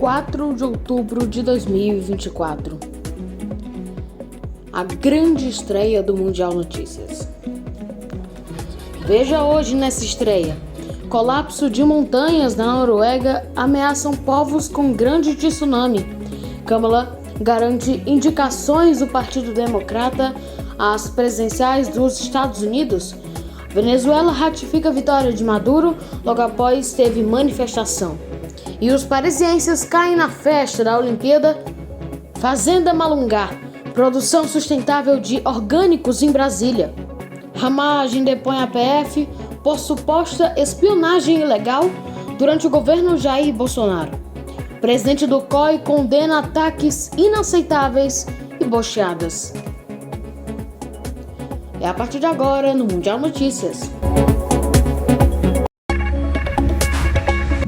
4 de outubro de 2024. A grande estreia do Mundial Notícias. Veja hoje nessa estreia: colapso de montanhas na Noruega ameaçam povos com grande tsunami. Câmara garante indicações do Partido Democrata às presidenciais dos Estados Unidos. Venezuela ratifica a vitória de Maduro logo após teve manifestação. E os parisienses caem na festa da Olimpíada. Fazenda Malungá, produção sustentável de orgânicos em Brasília. Ramagem depõe a PF por suposta espionagem ilegal durante o governo Jair Bolsonaro. Presidente do COI condena ataques inaceitáveis e bocheadas. É a partir de agora no Mundial Notícias.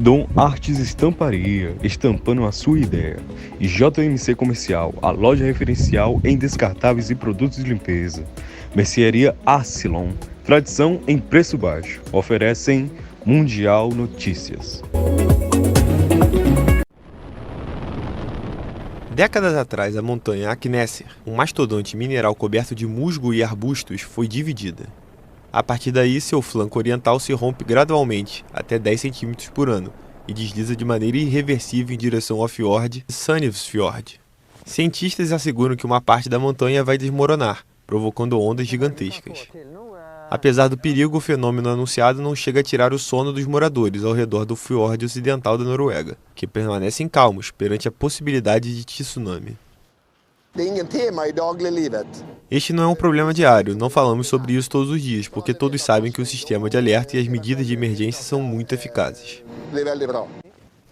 Dom Artes Estamparia, estampando a sua ideia. E JMC Comercial, a loja referencial em descartáveis e produtos de limpeza. Mercearia Arcilon, tradição em preço baixo. Oferecem Mundial Notícias. Décadas atrás, a montanha Akneser, um mastodonte mineral coberto de musgo e arbustos, foi dividida. A partir daí, seu flanco oriental se rompe gradualmente, até 10 cm por ano, e desliza de maneira irreversível em direção ao fiord Sandnesfjord. Cientistas asseguram que uma parte da montanha vai desmoronar, provocando ondas gigantescas. Apesar do perigo, o fenômeno anunciado não chega a tirar o sono dos moradores ao redor do fiord ocidental da Noruega, que permanecem calmos perante a possibilidade de tsunami. Este não é um problema diário, não falamos sobre isso todos os dias, porque todos sabem que o sistema de alerta e as medidas de emergência são muito eficazes.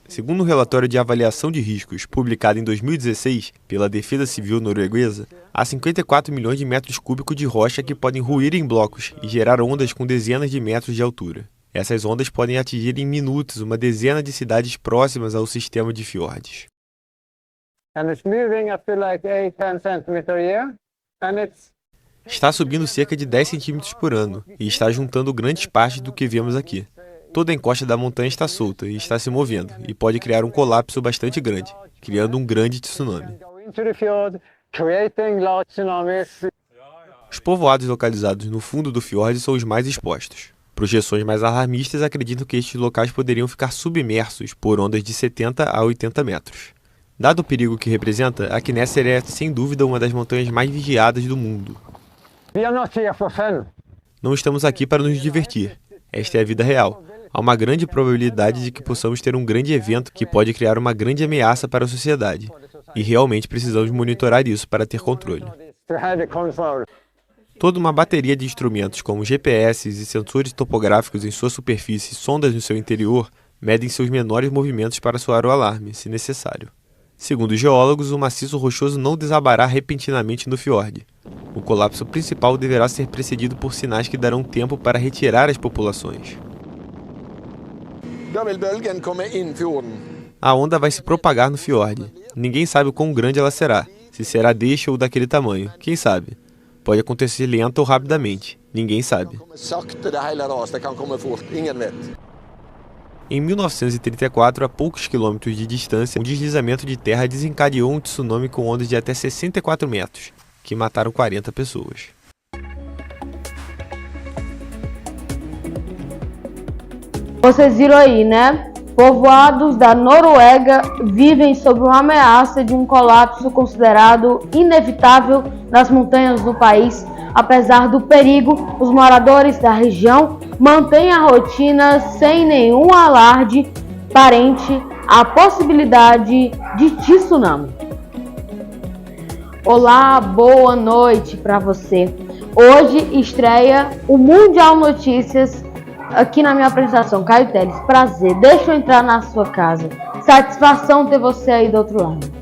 Segundo um relatório de avaliação de riscos, publicado em 2016 pela Defesa Civil norueguesa, há 54 milhões de metros cúbicos de rocha que podem ruir em blocos e gerar ondas com dezenas de metros de altura. Essas ondas podem atingir em minutos uma dezena de cidades próximas ao sistema de fiordes. Está subindo cerca de 10 centímetros por ano e está juntando grandes partes do que vemos aqui. Toda a encosta da montanha está solta e está se movendo, e pode criar um colapso bastante grande, criando um grande tsunami. Os povoados localizados no fundo do fiord são os mais expostos. Projeções mais alarmistas acreditam que estes locais poderiam ficar submersos por ondas de 70 a 80 metros. Dado o perigo que representa, a Akneser é, sem dúvida, uma das montanhas mais vigiadas do mundo. Não estamos aqui para nos divertir. Esta é a vida real. Há uma grande probabilidade de que possamos ter um grande evento que pode criar uma grande ameaça para a sociedade. E realmente precisamos monitorar isso para ter controle. Toda uma bateria de instrumentos como GPS e sensores topográficos em sua superfície e sondas no seu interior medem seus menores movimentos para soar o alarme, se necessário. Segundo os geólogos, o maciço rochoso não desabará repentinamente no fiord. O colapso principal deverá ser precedido por sinais que darão tempo para retirar as populações. A onda vai se propagar no fiord. Ninguém sabe quão grande ela será, se será deste ou daquele tamanho, quem sabe? Pode acontecer lenta ou rapidamente, ninguém sabe. Em 1934, a poucos quilômetros de distância, um deslizamento de terra desencadeou um tsunami com ondas de até 64 metros, que mataram 40 pessoas. Vocês viram aí, né? Povoados da Noruega vivem sob uma ameaça de um colapso considerado inevitável nas montanhas do país. Apesar do perigo, os moradores da região mantêm a rotina sem nenhum alarde parente à possibilidade de tsunami. Olá, boa noite para você. Hoje estreia o Mundial Notícias aqui na minha apresentação. Caio Teles, prazer. Deixa eu entrar na sua casa. Satisfação ter você aí do outro lado.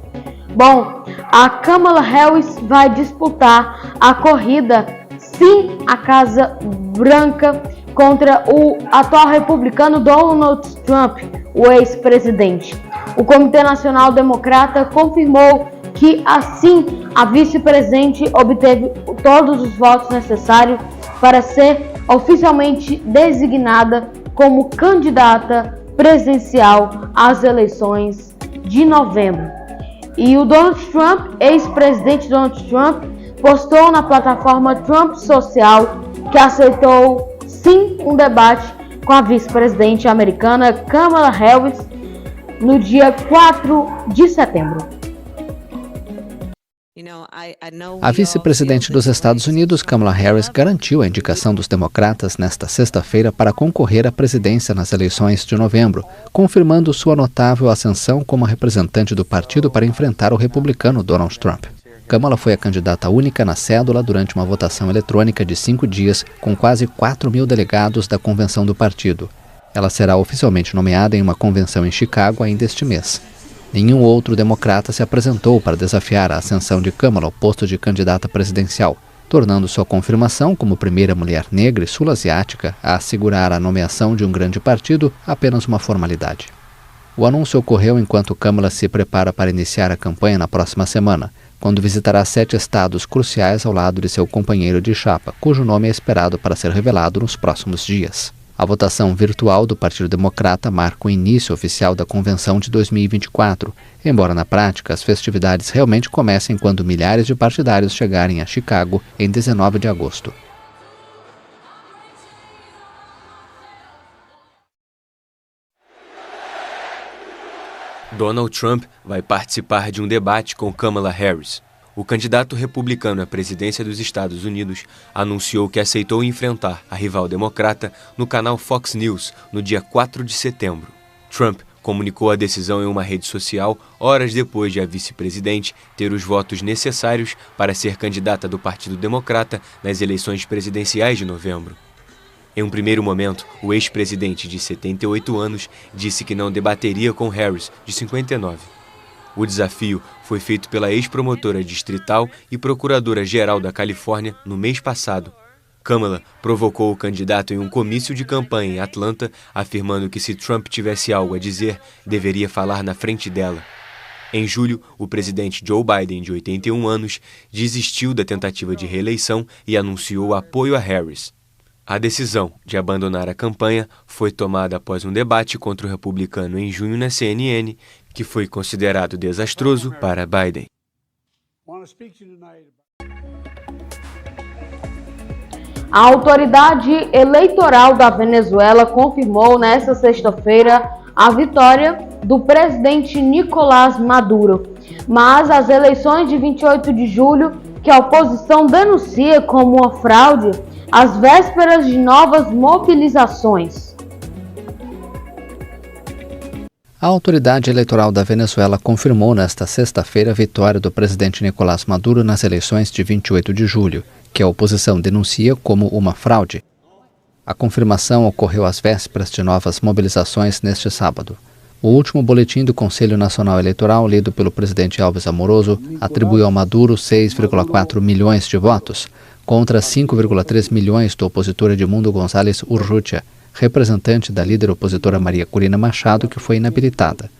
Bom, a Kamala Harris vai disputar a corrida sim à Casa Branca contra o atual republicano Donald Trump, o ex-presidente. O Comitê Nacional Democrata confirmou que assim a vice-presidente obteve todos os votos necessários para ser oficialmente designada como candidata presidencial às eleições de novembro. E o Donald Trump, ex-presidente Donald Trump, postou na plataforma Trump Social que aceitou sim um debate com a vice-presidente americana Kamala Harris no dia 4 de setembro. A vice-presidente dos Estados Unidos, Kamala Harris, garantiu a indicação dos democratas nesta sexta-feira para concorrer à presidência nas eleições de novembro, confirmando sua notável ascensão como representante do partido para enfrentar o republicano Donald Trump. Kamala foi a candidata única na cédula durante uma votação eletrônica de 5 dias, com quase 4.000 delegados da convenção do partido. Ela será oficialmente nomeada em uma convenção em Chicago ainda este mês. Nenhum outro democrata se apresentou para desafiar a ascensão de Kamala ao posto de candidata presidencial, tornando sua confirmação como primeira mulher negra e sul-asiática a assegurar a nomeação de um grande partido apenas uma formalidade. O anúncio ocorreu enquanto Kamala se prepara para iniciar a campanha na próxima semana, quando visitará 7 estados cruciais ao lado de seu companheiro de chapa, cujo nome é esperado para ser revelado nos próximos dias. A votação virtual do Partido Democrata marca o início oficial da convenção de 2024, embora na prática as festividades realmente comecem quando milhares de partidários chegarem a Chicago em 19 de agosto. Donald Trump vai participar de um debate com Kamala Harris. O candidato republicano à presidência dos Estados Unidos anunciou que aceitou enfrentar a rival democrata no canal Fox News no dia 4 de setembro. Trump comunicou a decisão em uma rede social horas depois de a vice-presidente ter os votos necessários para ser candidata do Partido Democrata nas eleições presidenciais de novembro. Em um primeiro momento, o ex-presidente de 78 anos disse que não debateria com Harris, de 59. O desafio foi feito pela ex-promotora distrital e procuradora-geral da Califórnia no mês passado. Kamala provocou o candidato em um comício de campanha em Atlanta, afirmando que se Trump tivesse algo a dizer, deveria falar na frente dela. Em julho, o presidente Joe Biden, de 81 anos, desistiu da tentativa de reeleição e anunciou apoio a Harris. A decisão de abandonar a campanha foi tomada após um debate contra o republicano em junho na CNN, que foi considerado desastroso para Biden. A autoridade eleitoral da Venezuela confirmou nesta sexta-feira a vitória do presidente Nicolás Maduro, mas as eleições de 28 de julho, que a oposição denuncia como uma fraude, às vésperas de novas mobilizações. A autoridade eleitoral da Venezuela confirmou nesta sexta-feira a vitória do presidente Nicolás Maduro nas eleições de 28 de julho, que a oposição denuncia como uma fraude. A confirmação ocorreu às vésperas de novas mobilizações neste sábado. O último boletim do Conselho Nacional Eleitoral, lido pelo presidente Alves Amoroso, atribuiu a Maduro 6,4 milhões de votos, contra 5,3 milhões do opositor Edmundo González Urrutia, representante da líder opositora Maria Corina Machado, que foi inabilitada.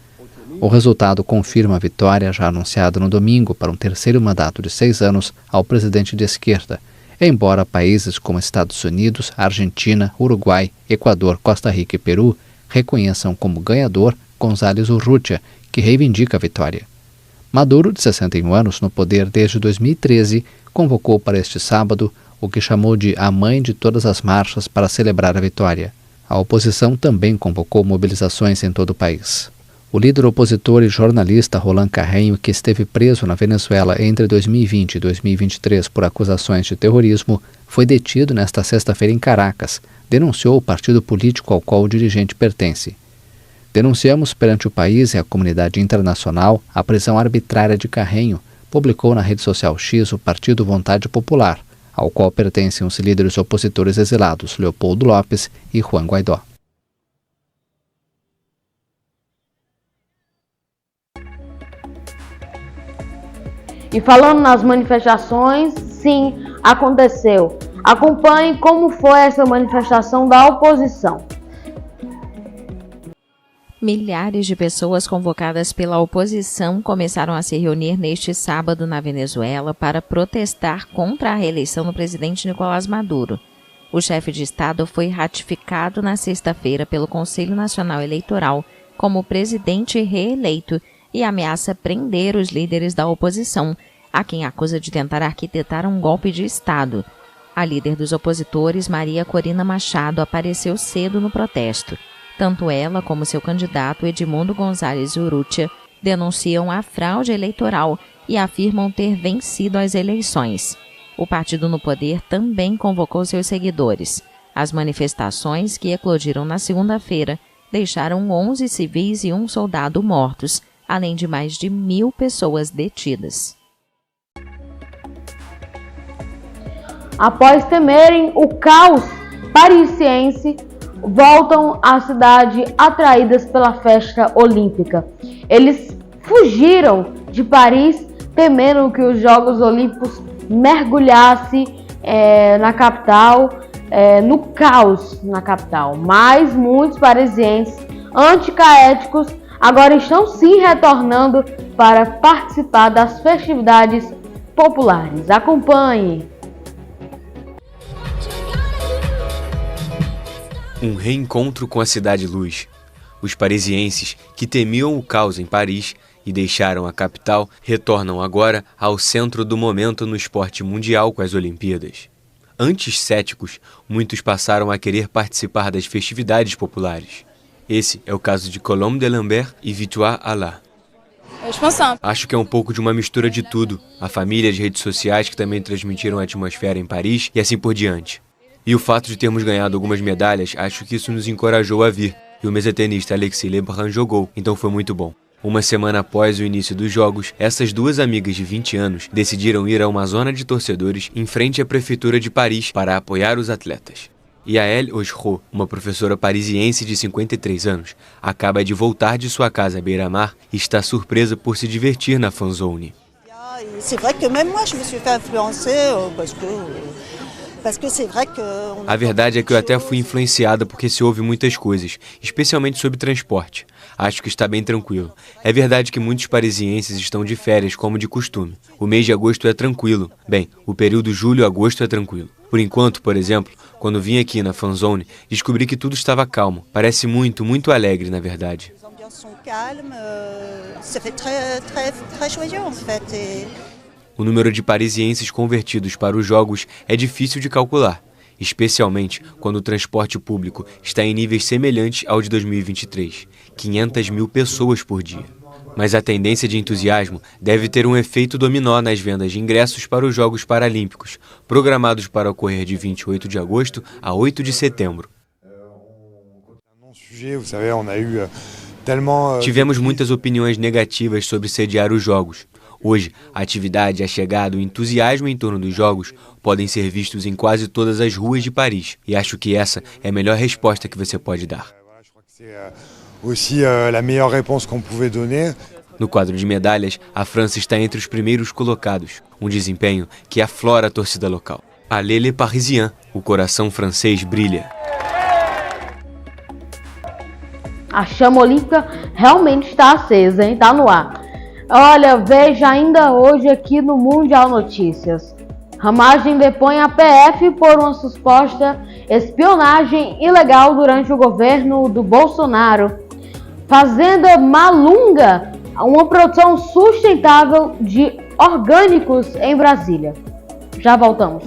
O resultado confirma a vitória já anunciada no domingo para um terceiro mandato de 6 anos ao presidente de esquerda, embora países como Estados Unidos, Argentina, Uruguai, Equador, Costa Rica e Peru reconheçam como ganhador González Urrutia, que reivindica a vitória. Maduro, de 61 anos no poder desde 2013, convocou para este sábado o que chamou de a mãe de todas as marchas para celebrar a vitória. A oposição também convocou mobilizações em todo o país. O líder opositor e jornalista Roland Carrenho, que esteve preso na Venezuela entre 2020 e 2023 por acusações de terrorismo, foi detido nesta sexta-feira em Caracas, denunciou o partido político ao qual o dirigente pertence. Denunciamos perante o país e a comunidade internacional a prisão arbitrária de Carrenho, publicou na rede social X o Partido Vontade Popular, ao qual pertencem os líderes opositores exilados Leopoldo Lopes e Juan Guaidó. E falando nas manifestações, sim, aconteceu. Acompanhe como foi essa manifestação da oposição. Milhares de pessoas convocadas pela oposição começaram a se reunir neste sábado na Venezuela para protestar contra a reeleição do presidente Nicolás Maduro. O chefe de Estado foi ratificado na sexta-feira pelo Conselho Nacional Eleitoral como presidente reeleito e ameaça prender os líderes da oposição, a quem acusa de tentar arquitetar um golpe de Estado. A líder dos opositores, Maria Corina Machado, apareceu cedo no protesto. Tanto ela como seu candidato, Edmundo Gonzalez Urrutia, denunciam a fraude eleitoral e afirmam ter vencido as eleições. O partido no poder também convocou seus seguidores. As manifestações, que eclodiram na segunda-feira, deixaram 11 civis e um soldado mortos, além de mais de 1.000 pessoas detidas. Após temerem o caos parisiense, voltam à cidade atraídas pela festa olímpica. Eles fugiram de Paris, temendo que os Jogos Olímpicos mergulhassem na capital, no caos na capital. Mas muitos parisienses anticaéticos agora estão sim retornando para participar das festividades populares. Acompanhe! Um reencontro com a Cidade Luz. Os parisienses, que temiam o caos em Paris e deixaram a capital, retornam agora ao centro do momento no esporte mundial com as Olimpíadas. Antes céticos, muitos passaram a querer participar das festividades populares. Esse é o caso de Colombe de Lambert e Victoire Allard. Acho que é um pouco de uma mistura de tudo. A família, as redes sociais que também transmitiram a atmosfera em Paris e assim por diante. E o fato de termos ganhado algumas medalhas, acho que isso nos encorajou a vir. E o mesatenista Alexis Lebrun jogou, então foi muito bom. Uma semana após o início dos jogos, essas duas amigas de 20 anos decidiram ir a uma zona de torcedores em frente à prefeitura de Paris para apoiar os atletas. Yael Oshro, uma professora parisiense de 53 anos, acaba de voltar de sua casa à beira-mar e está surpresa por se divertir na fanzone. C'est vrai que même moi je me suis fait influencer A verdade é que eu até fui influenciada porque se ouve muitas coisas, especialmente sobre transporte. Acho que está bem tranquilo. É verdade que muitos parisienses estão de férias, como de costume. O mês de agosto é tranquilo. Bem, o período julho-agosto é tranquilo. Por enquanto, por exemplo, quando vim aqui na fanzone, descobri que tudo estava calmo. Parece muito, muito alegre, na verdade. O número de parisienses convertidos para os jogos é difícil de calcular, especialmente quando o transporte público está em níveis semelhantes ao de 2023, 500 mil pessoas por dia. Mas a tendência de entusiasmo deve ter um efeito dominó nas vendas de ingressos para os Jogos Paralímpicos, programados para ocorrer de 28 de agosto a 8 de setembro. Tivemos muitas opiniões negativas sobre sediar os Jogos. Hoje, a atividade, a chegada e o entusiasmo em torno dos jogos podem ser vistos em quase todas as ruas de Paris. E acho que essa é a melhor resposta que você pode dar. No quadro de medalhas, a França está entre os primeiros colocados, um desempenho que aflora a torcida local. Allez les Parisiens, o coração francês brilha. A chama olímpica realmente está acesa, hein? Está no ar. Olha, veja ainda hoje aqui no Mundial Notícias. Ramagem depõe a PF por uma suposta espionagem ilegal durante o governo do Bolsonaro. Fazenda Malunga, uma produção sustentável de orgânicos em Brasília. Já voltamos.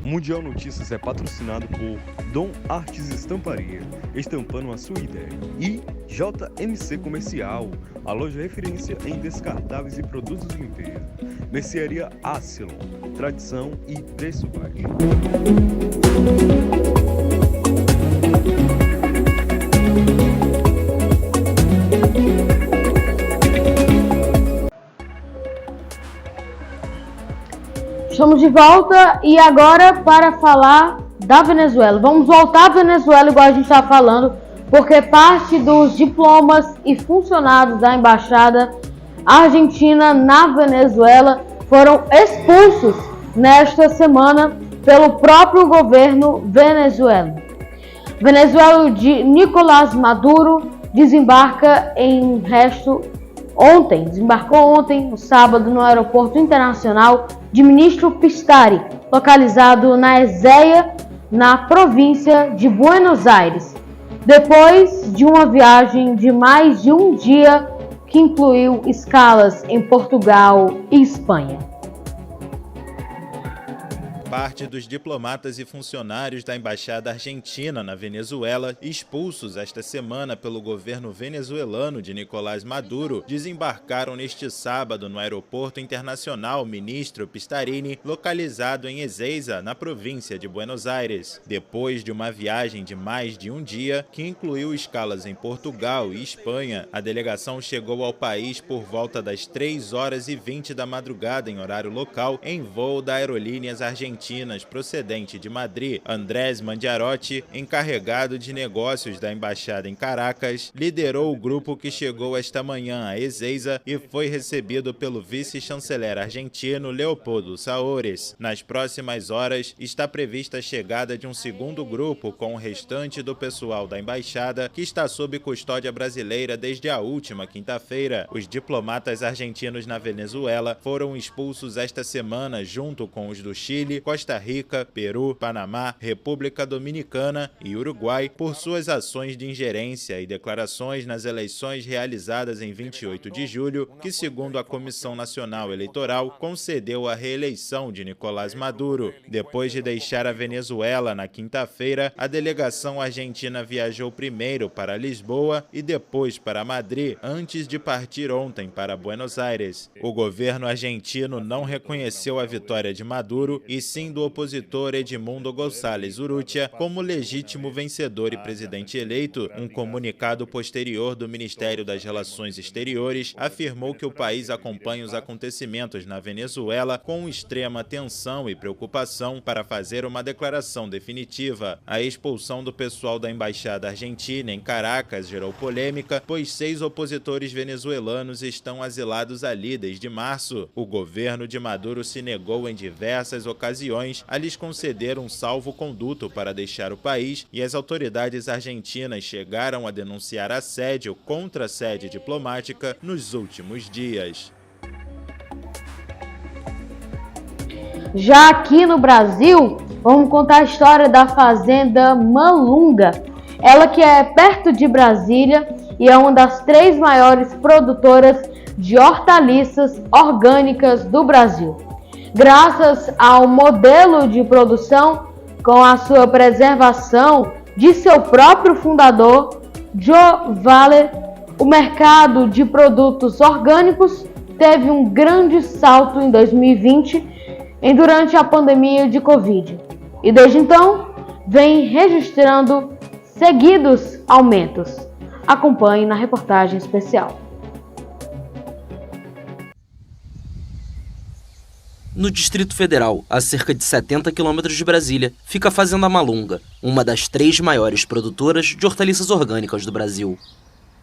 Mundial Notícias é patrocinado por Dom Artes Estamparia, estampando a sua ideia, e JMC Comercial, a loja referência em descartáveis e produtos de limpeza. Mercearia Acilon, tradição e preço baixo. Estamos de volta e agora para falar da Venezuela. Vamos voltar à Venezuela igual a gente estava falando, porque parte dos diplomas e funcionários da Embaixada Argentina na Venezuela foram expulsos nesta semana pelo próprio governo venezuelano. Venezuela de Nicolás Maduro desembarca em resto Desembarcou ontem, no sábado, no Aeroporto Internacional de Ministro Piastri, localizado na Ezeiza, na província de Buenos Aires, depois de uma viagem de mais de um dia que incluiu escalas em Portugal e Espanha. Parte dos diplomatas e funcionários da Embaixada Argentina na Venezuela, expulsos esta semana pelo governo venezuelano de Nicolás Maduro, desembarcaram neste sábado no Aeroporto Internacional Ministro Pistarini, localizado em Ezeiza, na província de Buenos Aires. Depois de uma viagem de mais de um dia, que incluiu escalas em Portugal e Espanha, a delegação chegou ao país por volta das 3h20 da madrugada em horário local, em voo da Aerolíneas Argentinas procedente de Madrid. Andrés Mandiarotti, encarregado de negócios da embaixada em Caracas, liderou o grupo que chegou esta manhã a Ezeiza e foi recebido pelo vice-chanceler argentino Leopoldo Saores. Nas próximas horas, está prevista a chegada de um segundo grupo com o restante do pessoal da embaixada, que está sob custódia brasileira desde a última quinta-feira. Os diplomatas argentinos na Venezuela foram expulsos esta semana junto com os do Chile, Costa Rica, Peru, Panamá, República Dominicana e Uruguai por suas ações de ingerência e declarações nas eleições realizadas em 28 de julho, que, segundo a Comissão Nacional Eleitoral, concedeu a reeleição de Nicolás Maduro. Depois de deixar a Venezuela na quinta-feira, a delegação argentina viajou primeiro para Lisboa e depois para Madrid, antes de partir ontem para Buenos Aires. O governo argentino não reconheceu a vitória de Maduro e sim do opositor Edmundo González Urrutia como legítimo vencedor e presidente eleito. Um comunicado posterior do Ministério das Relações Exteriores afirmou que o país acompanha os acontecimentos na Venezuela com extrema atenção e preocupação para fazer uma declaração definitiva. A expulsão do pessoal da Embaixada Argentina em Caracas gerou polêmica, pois 6 opositores venezuelanos estão asilados ali desde março. O governo de Maduro se negou em diversas ocasiões a lhes conceder um salvo-conduto para deixar o país, e as autoridades argentinas chegaram a denunciar assédio contra a sede diplomática nos últimos dias. Já aqui no Brasil, vamos contar a história da fazenda Malunga. Ela que é perto de Brasília e é uma das 3 maiores produtoras de hortaliças orgânicas do Brasil. Graças ao modelo de produção, com a sua preservação de seu próprio fundador, Joe Valle, o mercado de produtos orgânicos teve um grande salto em 2020, durante a pandemia de Covid. E desde então, vem registrando seguidos aumentos. Acompanhe na reportagem especial. No Distrito Federal, a cerca de 70 quilômetros de Brasília, fica a Fazenda Malunga, uma das 3 maiores produtoras de hortaliças orgânicas do Brasil.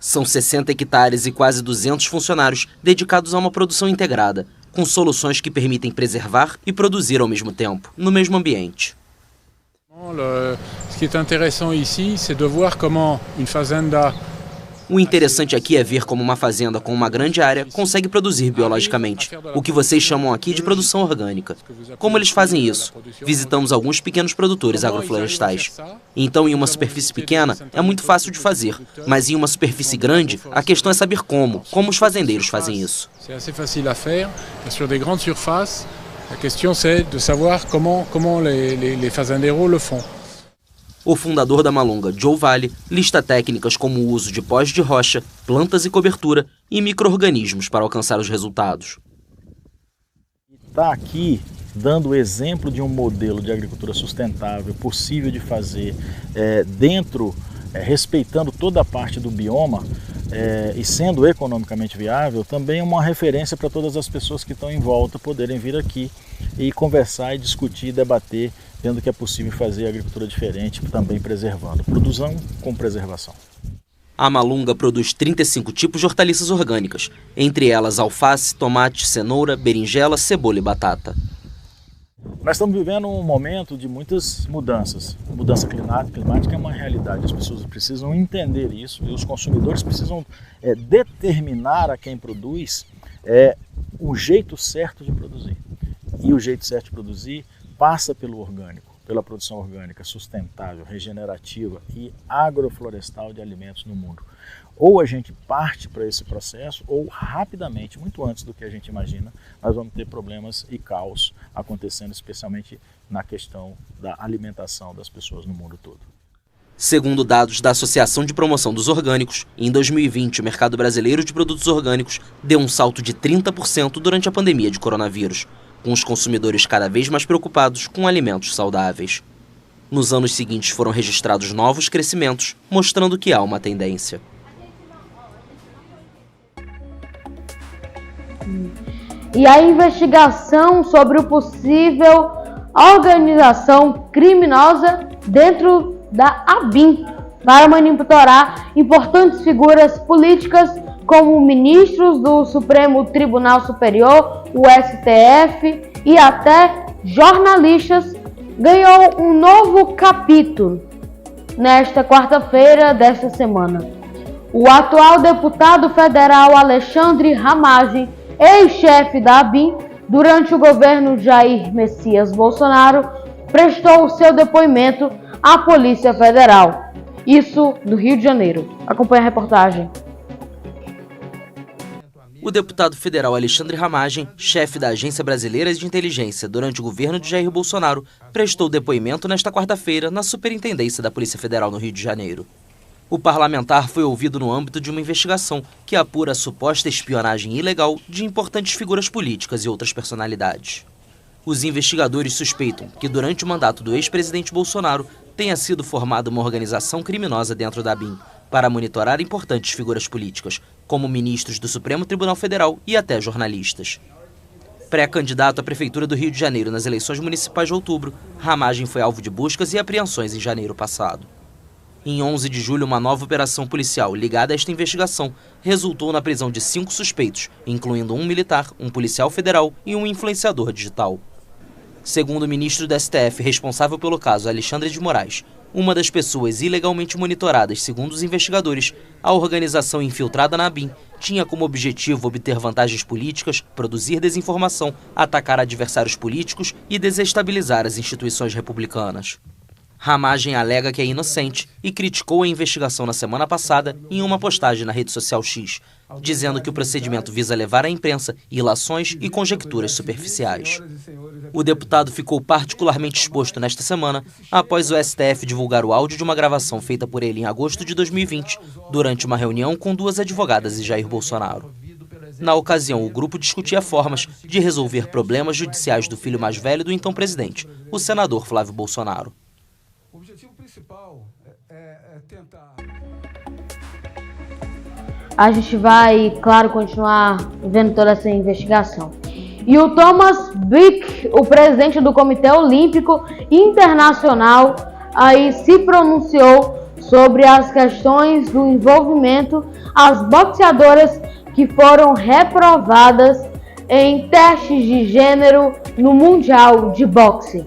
São 60 hectares e quase 200 funcionários dedicados a uma produção integrada, com soluções que permitem preservar e produzir ao mesmo tempo, no mesmo ambiente. Ce qui est intéressant ici, c'est de voir comment une fazenda. O interessante aqui é ver como uma fazenda com uma grande área consegue produzir biologicamente, o que vocês chamam aqui de produção orgânica. Como eles fazem isso? Visitamos alguns pequenos produtores agroflorestais. Então, em uma superfície pequena, é muito fácil de fazer, mas em uma superfície grande, a questão é saber como os fazendeiros fazem isso. C'est assez facile à faire, sur des grandes surfaces, a questão c'est de savoir comment les fazendeiros le font. O fundador da Malunga, Joe Valle, lista técnicas como o uso de pós de rocha, plantas e cobertura e micro-organismos para alcançar os resultados. Está aqui dando o exemplo de um modelo de agricultura sustentável, possível de fazer respeitando toda a parte do bioma e sendo economicamente viável, também é uma referência para todas as pessoas que estão em volta poderem vir aqui e conversar e discutir, debater, vendo que é possível fazer agricultura diferente, também preservando. Produção com preservação. A Malunga produz 35 tipos de hortaliças orgânicas, entre elas alface, tomate, cenoura, berinjela, cebola e batata. Nós estamos vivendo um momento de muitas mudanças. Mudança climática é uma realidade, as pessoas precisam entender isso e os consumidores precisam determinar a quem produz o jeito certo de produzir. E o jeito certo de produzir passa pelo orgânico, pela produção orgânica sustentável, regenerativa e agroflorestal de alimentos no mundo. Ou a gente parte para esse processo, ou rapidamente, muito antes do que a gente imagina, nós vamos ter problemas e caos acontecendo, especialmente na questão da alimentação das pessoas no mundo todo. Segundo dados da Associação de Promoção dos Orgânicos, em 2020 o mercado brasileiro de produtos orgânicos deu um salto de 30% durante a pandemia de coronavírus, com os consumidores cada vez mais preocupados com alimentos saudáveis. Nos anos seguintes foram registrados novos crescimentos, mostrando que há uma tendência. E a investigação sobre o possível organização criminosa dentro da ABIN para monitorar importantes figuras políticas como ministros do Supremo Tribunal Superior, o STF e até jornalistas, ganhou um novo capítulo nesta quarta-feira desta semana. O atual deputado federal Alexandre Ramagem, ex-chefe da ABIN, durante o governo Jair Messias Bolsonaro, prestou seu depoimento à Polícia Federal. Isso do Rio de Janeiro. Acompanhe a reportagem. O deputado federal Alexandre Ramagem, chefe da Agência Brasileira de Inteligência durante o governo de Jair Bolsonaro, prestou depoimento nesta quarta-feira na Superintendência da Polícia Federal no Rio de Janeiro. O parlamentar foi ouvido no âmbito de uma investigação que apura a suposta espionagem ilegal de importantes figuras políticas e outras personalidades. Os investigadores suspeitam que durante o mandato do ex-presidente Bolsonaro tenha sido formada uma organização criminosa dentro da ABIN para monitorar importantes figuras políticas, como ministros do Supremo Tribunal Federal e até jornalistas. Pré-candidato à Prefeitura do Rio de Janeiro nas eleições municipais de outubro, Ramagem foi alvo de buscas e apreensões em janeiro passado. Em 11 de julho, uma nova operação policial ligada a esta investigação resultou na prisão de 5 suspeitos, incluindo um militar, um policial federal e um influenciador digital. Segundo o ministro do STF responsável pelo caso, Alexandre de Moraes, uma das pessoas ilegalmente monitoradas, segundo os investigadores, a organização infiltrada na ABIN tinha como objetivo obter vantagens políticas, produzir desinformação, atacar adversários políticos e desestabilizar as instituições republicanas. Ramagem alega que é inocente e criticou a investigação na semana passada em uma postagem na rede social X, dizendo que o procedimento visa levar à imprensa ilações e conjecturas superficiais. O deputado ficou particularmente exposto nesta semana após o STF divulgar o áudio de uma gravação feita por ele em agosto de 2020, durante uma reunião com 2 advogadas e Jair Bolsonaro. Na ocasião, o grupo discutia formas de resolver problemas judiciais do filho mais velho do então presidente, o senador Flávio Bolsonaro. O objetivo principal é tentar... A gente vai, claro, continuar vendo toda essa investigação. E o Thomas Bach, o presidente do Comitê Olímpico Internacional, aí se pronunciou sobre as questões do envolvimento às boxeadoras que foram reprovadas em testes de gênero no Mundial de Boxe.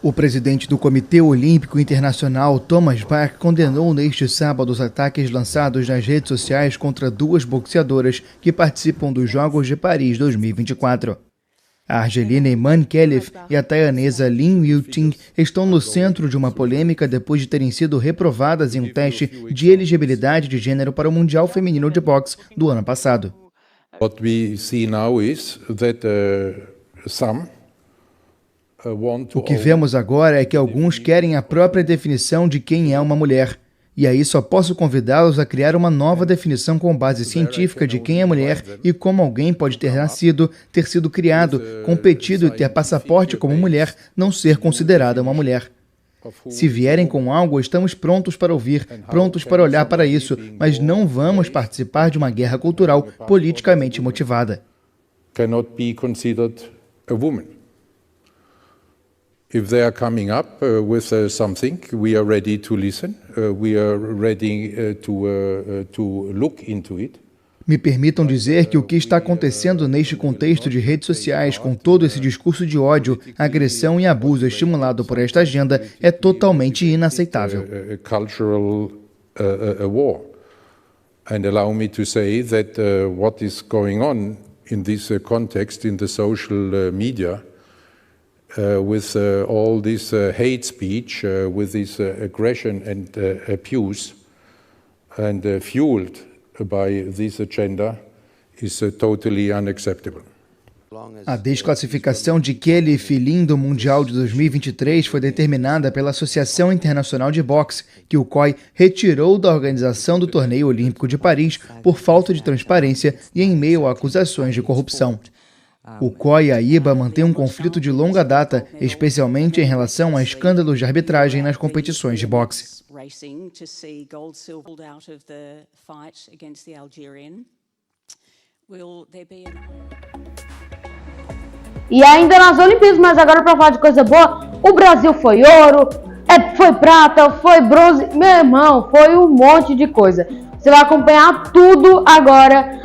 O presidente do Comitê Olímpico Internacional, Thomas Bach, condenou neste sábado os ataques lançados nas redes sociais contra 2 boxeadoras que participam dos Jogos de Paris 2024. A argelina Iman Khelif e a taiwanesa Lin Yuting estão no centro de uma polêmica depois de terem sido reprovadas em um teste de elegibilidade de gênero para o Mundial Feminino de Boxe do ano passado. What we see now is that O que vemos agora é que alguns querem a própria definição de quem é uma mulher. E aí só posso convidá-los a criar uma nova definição com base científica de quem é mulher e como alguém pode ter nascido, ter sido criado, competido e ter passaporte como mulher, não ser considerada uma mulher. Se vierem com algo, estamos prontos para ouvir, prontos para olhar para isso, mas não vamos participar de uma guerra cultural politicamente motivada. Cannot be considered a woman. If they are coming up with something, we are ready to listen. We are ready to look into it. Me permitam dizer que o que está acontecendo neste contexto de redes sociais, com todo esse discurso de ódio, agressão e abuso estimulado por esta agenda, é totalmente inaceitável. And allow me to say that what is going on in this context in the social media with all this hate speech, with this aggression and abuse, and fueled by this agenda, is totally unacceptable. A desclassificação de Kelly Filin do Mundial de 2023 foi determinada pela Associação Internacional de Boxe, que o COI retirou da organização do Torneio Olímpico de Paris por falta de transparência e em meio a acusações de corrupção. O COI e a IBA mantêm um conflito de longa data, especialmente em relação a escândalos de arbitragem nas competições de boxe. E ainda nas Olimpíadas, mas agora para falar de coisa boa, o Brasil foi ouro, foi prata, foi bronze, meu irmão, foi um monte de coisa. Você vai acompanhar tudo agora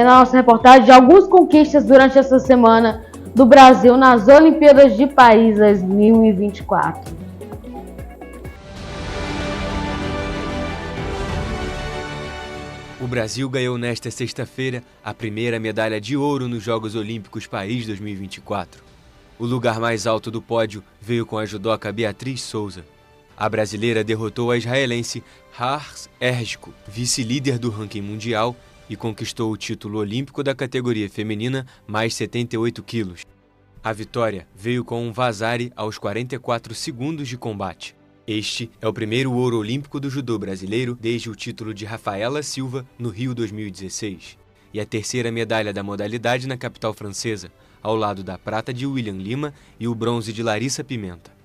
na nossa reportagem de algumas conquistas durante essa semana do Brasil nas Olimpíadas de Paris 2024. O Brasil ganhou nesta sexta-feira a primeira medalha de ouro nos Jogos Olímpicos Paris 2024. O lugar mais alto do pódio veio com a judoca Beatriz Souza. A brasileira derrotou a israelense Hars Erjko, vice-líder do ranking mundial, e conquistou o título olímpico da categoria feminina mais 78 quilos. A vitória veio com um vazare aos 44 segundos de combate. Este é o primeiro ouro olímpico do judô brasileiro desde o título de Rafaela Silva no Rio 2016 e a terceira medalha da modalidade na capital francesa, ao lado da prata de William Lima e o bronze de Larissa Pimenta.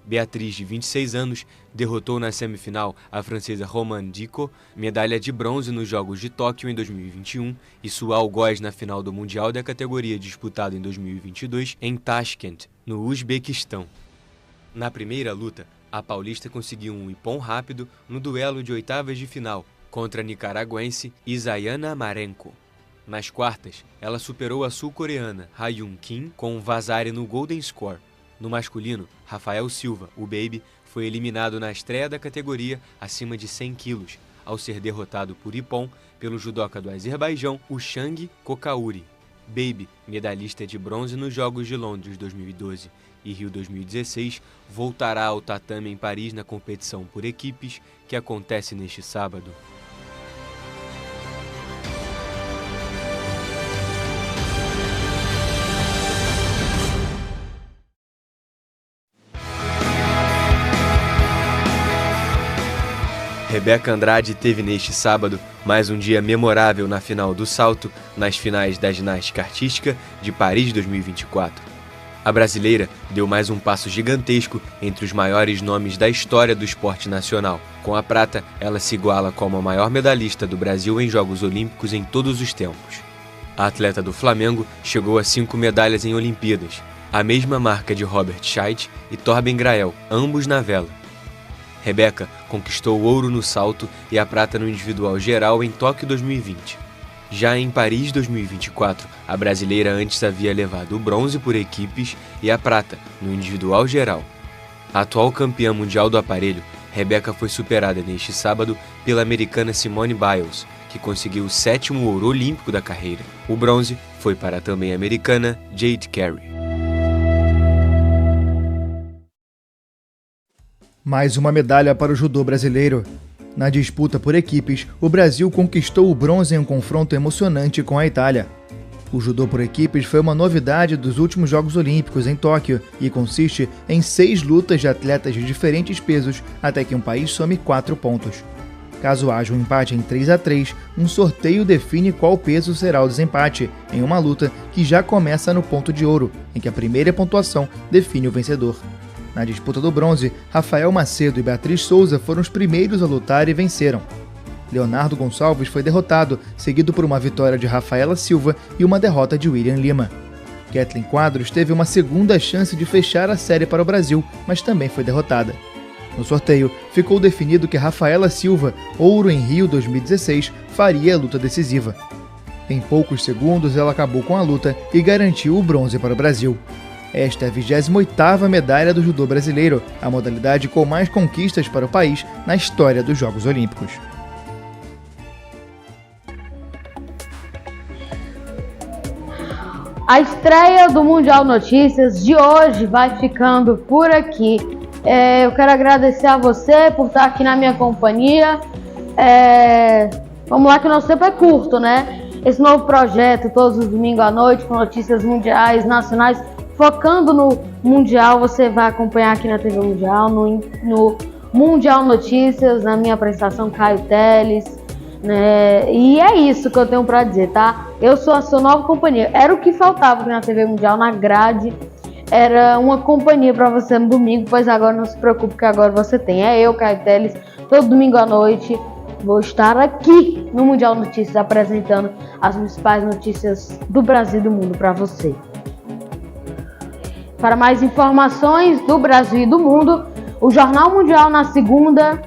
Beatriz, de 26 anos, derrotou na semifinal a francesa Romane Dicot, medalha de bronze nos Jogos de Tóquio em 2021 e sua algoz na final do Mundial da categoria disputado em 2022 em Tashkent, no Uzbequistão. Na primeira luta, a paulista conseguiu um ippon rápido no duelo de oitavas de final contra a nicaragüense Isayana Marenko. Nas quartas, ela superou a sul-coreana Ha-Yoon Kim com um vazare no Golden Score. No masculino, Rafael Silva, o Baby, foi eliminado na estreia da categoria acima de 100 quilos, ao ser derrotado por ippon pelo judoca do Azerbaijão, Ushang Kokauri. Baby, medalhista de bronze nos Jogos de Londres 2012 e Rio 2016, voltará ao tatame em Paris na competição por equipes que acontece neste sábado. Rebeca Andrade teve neste sábado mais um dia memorável na final do salto nas finais da ginástica artística de Paris 2024. A brasileira deu mais um passo gigantesco entre os maiores nomes da história do esporte nacional. Com a prata, ela se iguala como a maior medalhista do Brasil em Jogos Olímpicos em todos os tempos. A atleta do Flamengo chegou a 5 medalhas em Olimpíadas, a mesma marca de Robert Scheidt e Torben Grael, ambos na vela. Rebeca conquistou o ouro no salto e a prata no individual geral em Tóquio 2020. Já em Paris 2024, a brasileira antes havia levado o bronze por equipes e a prata no individual geral. A atual campeã mundial do aparelho, Rebeca foi superada neste sábado pela americana Simone Biles, que conseguiu o 7º ouro olímpico da carreira. O bronze foi para a também americana Jade Carey. Mais uma medalha para o judô brasileiro. Na disputa por equipes, o Brasil conquistou o bronze em um confronto emocionante com a Itália. O judô por equipes foi uma novidade dos últimos Jogos Olímpicos em Tóquio e consiste em 6 lutas de atletas de diferentes pesos até que um país some 4 pontos. Caso haja um empate em 3-3, um sorteio define qual peso será o desempate, em uma luta que já começa no ponto de ouro, em que a primeira pontuação define o vencedor. Na disputa do bronze, Rafael Macedo e Beatriz Souza foram os primeiros a lutar e venceram. Leonardo Gonçalves foi derrotado, seguido por uma vitória de Rafaela Silva e uma derrota de William Lima. Kathleen Quadros teve uma segunda chance de fechar a série para o Brasil, mas também foi derrotada. No sorteio, ficou definido que Rafaela Silva, ouro em Rio 2016, faria a luta decisiva. Em poucos segundos, ela acabou com a luta e garantiu o bronze para o Brasil. Esta é a 28ª medalha do judô brasileiro, a modalidade com mais conquistas para o país na história dos Jogos Olímpicos. A estreia do Mundial Notícias de hoje vai ficando por aqui. Eu quero agradecer a você por estar aqui na minha companhia. Vamos lá que o nosso tempo é curto, né? Esse novo projeto, todos os domingos à noite, com notícias mundiais, nacionais, focando no Mundial, você vai acompanhar aqui na TV Mundial, no Mundial Notícias, na minha apresentação Caio Teles, né? E é isso que eu tenho para dizer, tá? Eu sou a sua nova companhia. Era o que faltava aqui na TV Mundial, na grade. Era uma companhia para você no domingo, pois agora não se preocupe que agora você tem. É eu, Caio Teles, todo domingo à noite. Vou estar aqui no Mundial Notícias apresentando as principais notícias do Brasil e do mundo para você. Para mais informações do Brasil e do mundo, o Jornal Mundial na segunda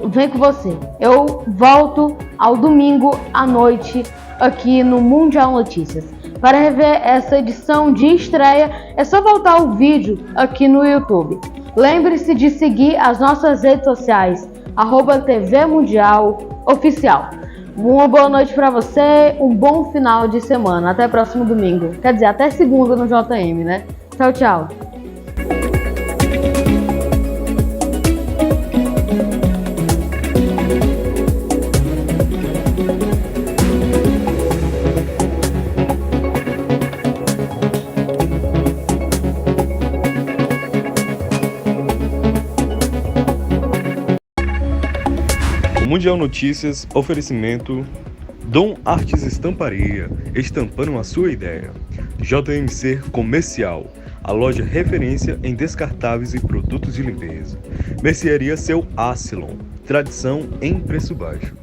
vem com você. Eu volto ao domingo à noite aqui no Mundial Notícias. Para rever essa edição de estreia, é só voltar o vídeo aqui no YouTube. Lembre-se de seguir as nossas redes sociais, @TV Mundial Oficial. Uma boa noite para você, um bom final de semana. Até próximo domingo. Quer dizer, até segunda no JM, né? Tchau, tchau. Mundial Notícias, oferecimento Dom Artes Estamparia, estampando a sua ideia. JMC Comercial, a loja referência em descartáveis e produtos de limpeza. Mercearia Seu Acilon, tradição em preço baixo.